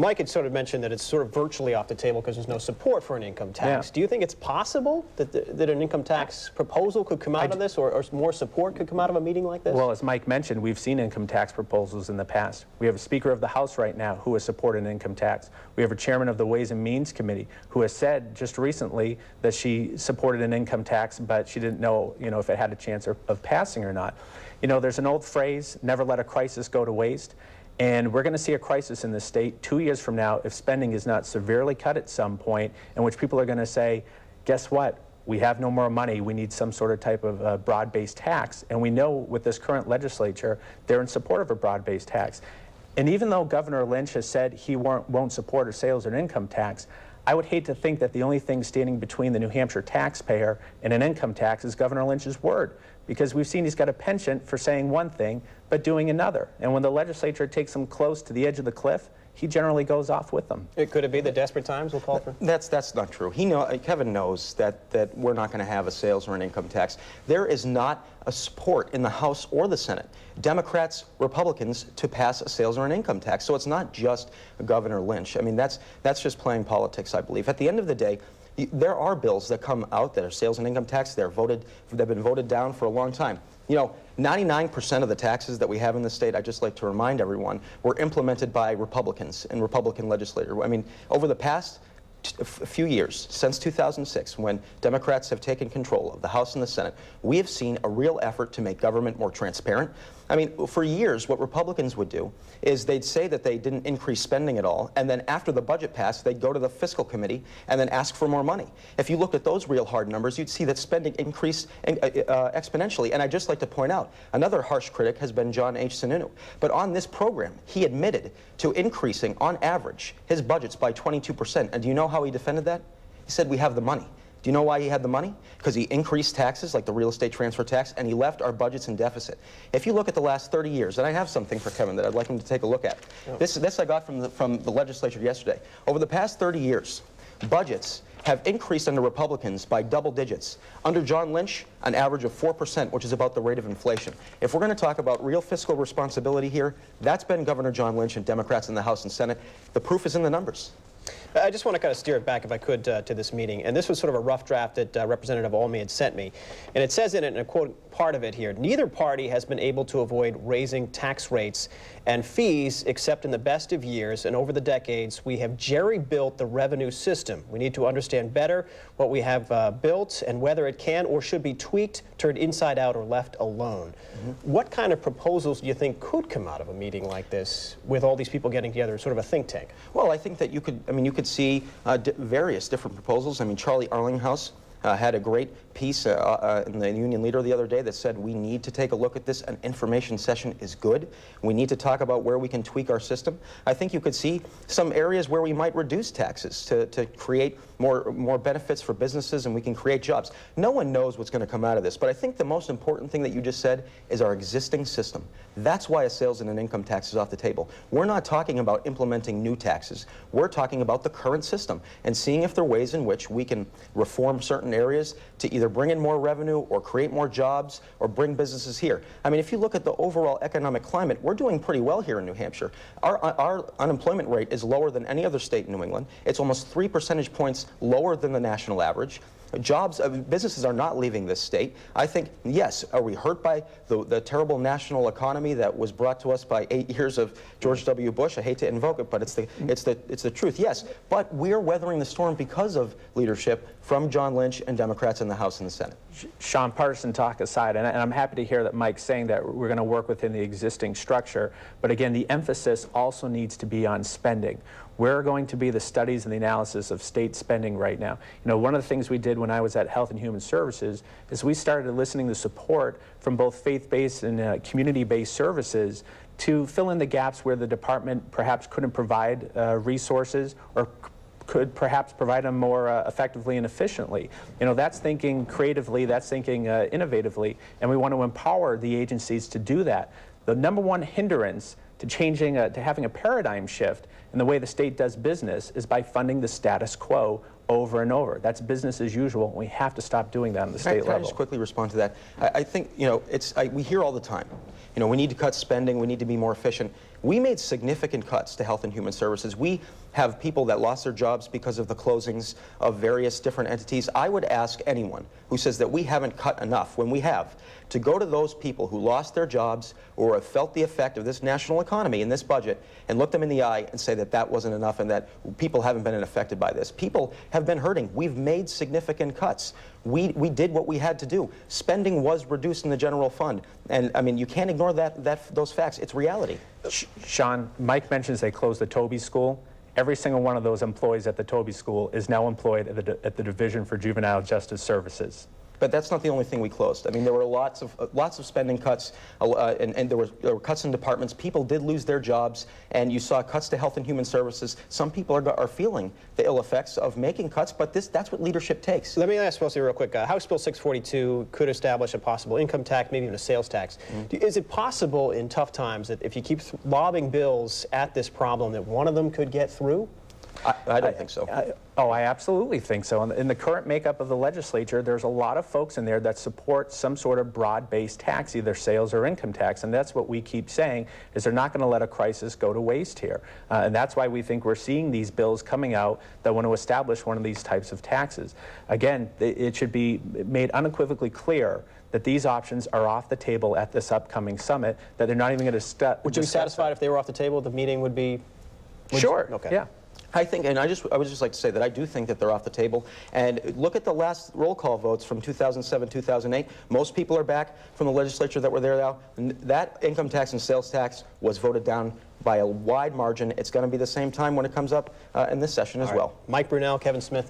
Mike had sort of mentioned that it's sort of virtually off the table because there's no support for an income tax. Yeah. Do you think it's possible that, that an income tax proposal could come out of this, or more support could come out of a meeting like this? Well, as Mike mentioned, we've seen income tax proposals in the past. We have a Speaker of the House right now who has supported an income tax. We have a Chairman of the Ways and Means Committee who has said just recently that she supported an income tax, but she didn't know, if it had a chance of passing or not. There's an old phrase, never let a crisis go to waste. And we're going to see a crisis in this state 2 years from now if spending is not severely cut at some point, in which people are going to say, guess what? We have no more money. We need some sort of type of broad-based tax. And we know with this current legislature, they're in support of a broad-based tax. And even though Governor Lynch has said he won't support a sales and income tax, I would hate to think that the only thing standing between the New Hampshire taxpayer and an income tax is Governor Lynch's word, because we've seen he's got a penchant for saying one thing but doing another. And when the legislature takes him close to the edge of the cliff, he generally goes off with them. Could it be the desperate times we'll call for? That's not true. Kevin knows that we're not going to have a sales or an income tax. There is not a support in the House or the Senate, Democrats, Republicans, to pass a sales or an income tax. So it's not just Governor Lynch. I mean, that's just playing politics, I believe. At the end of the day, there are bills that come out that are sales and income tax. They've been voted down for a long time. 99% of the taxes that we have in the state, I'd just like to remind everyone, were implemented by Republicans and Republican legislators. I mean, over the past few years, since 2006, when Democrats have taken control of the House and the Senate, we have seen a real effort to make government more transparent. I mean, for years, what Republicans would do is they'd say that they didn't increase spending at all, and then after the budget passed, they'd go to the fiscal committee and then ask for more money. If you looked at those real hard numbers, you'd see that spending increased exponentially. And I'd just like to point out, another harsh critic has been John H. Sununu. But on this program, he admitted to increasing, on average, his budgets by 22%. And do you know how he defended that? He said, we have the money. Do you know why he had the money? Because he increased taxes, like the real estate transfer tax, and he left our budgets in deficit. If you look at the last 30 years, and I have something for Kevin that I'd like him to take a look at. Oh. This I got from the legislature yesterday. Over the past 30 years, budgets have increased under Republicans by double digits. Under John Lynch, an average of 4%, which is about the rate of inflation. If we're going to talk about real fiscal responsibility here, that's been Governor John Lynch and Democrats in the House and Senate. The proof is in the numbers. I just want to kind of steer it back, if I could, to this meeting. And this was sort of a rough draft that Representative Olney had sent me. And it says in it, and I quote part of it here, neither party has been able to avoid raising tax rates and fees except in the best of years. And over the decades, we have jerry-built the revenue system. We need to understand better what we have built and whether it can or should be tweaked, turned inside out, or left alone. Mm-hmm. What kind of proposals do you think could come out of a meeting like this with all these people getting together, sort of a think tank? Well, I think that you could see various different proposals. I mean, Charlie Arlinghouse had a great piece in the Union Leader the other day that said we need to take a look at this. An information session is good. We need to talk about where we can tweak our system. I think you could see some areas where we might reduce taxes to create more benefits for businesses, and we can create jobs. No one knows what's going to come out of this, but I think the most important thing that you just said is our existing system. That's why a sales and an income tax is off the table. We're not talking about implementing new taxes. We're talking about the current system and seeing if there are ways in which we can reform certain areas to either bring in more revenue or create more jobs or bring businesses here. I mean, if you look at the overall economic climate, we're doing pretty well here in New Hampshire. Our unemployment rate is lower than any other state in New England. It's almost 3 percentage points lower than the national average. Businesses are not leaving this state. I think, yes, are we hurt by the terrible national economy that was brought to us by 8 years of George W. Bush? I hate to invoke it, but it's the truth, yes. But we're weathering the storm because of leadership from John Lynch and Democrats in the House and the Senate. Sean, partisan talk aside, and I'm happy to hear that Mike's saying that we're going to work within the existing structure, but again, the emphasis also needs to be on spending. Where are going to be the studies and the analysis of state spending right now? You know, one of the things we did when I was at Health and Human Services is we started listening to support from both faith-based and community-based services to fill in the gaps where the department perhaps couldn't provide resources or could perhaps provide them more effectively and efficiently. You know, that's thinking creatively, that's thinking innovatively, and we want to empower the agencies to do that. The number one hindrance to changing, to having a paradigm shift in the way the state does business is by funding the status quo over and over. That's business as usual, and we have to stop doing that on the state level. Can I just quickly respond to that? I think, you know, we hear all the time, you know, we need to cut spending, we need to be more efficient. We made significant cuts to Health and Human Services. We have people that lost their jobs because of the closings of various different entities. I would ask anyone who says that we haven't cut enough, when we have, to go to those people who lost their jobs or have felt the effect of this national economy in this budget and look them in the eye and say that that wasn't enough and that people haven't been affected by this. People have been hurting. We've made significant cuts. We did what we had to do. Spending was reduced in the general fund. And I mean, you can't ignore those facts. It's reality. Sean, Mike mentions they closed the Toby School. Every single one of those employees at the Toby School is now employed at the Division for Juvenile Justice Services. But that's not the only thing we closed. I mean, there were lots of spending cuts, and there were cuts in departments. People did lose their jobs, and you saw cuts to Health and Human Services. Some people are feeling the ill effects of making cuts, but that's what leadership takes. Let me ask Wesley real quick. House Bill 642 could establish a possible income tax, maybe even a sales tax. Is it possible in tough times that if you keep lobbing bills at this problem that one of them could get through? I don't think so. I absolutely think so. In the current makeup of the legislature, there's a lot of folks in there that support some sort of broad-based tax, either sales or income tax, and that's what we keep saying, is they're not going to let a crisis go to waste here. And that's why we think we're seeing these bills coming out that want to establish one of these types of taxes. Again, it should be made unequivocally clear that these options are off the table at this upcoming summit, that they're not even going to Would you be satisfied if they were off the table? The meeting would be... Sure. Okay. Yeah. I think, and I would just like to say that I do think that they're off the table. And look at the last roll call votes from 2007, 2008. Most people are back from the legislature that were there now. And that income tax and sales tax was voted down by a wide margin. It's going to be the same time when it comes up in this session as well. Mike Brunelle, Kevin Smith, thank you.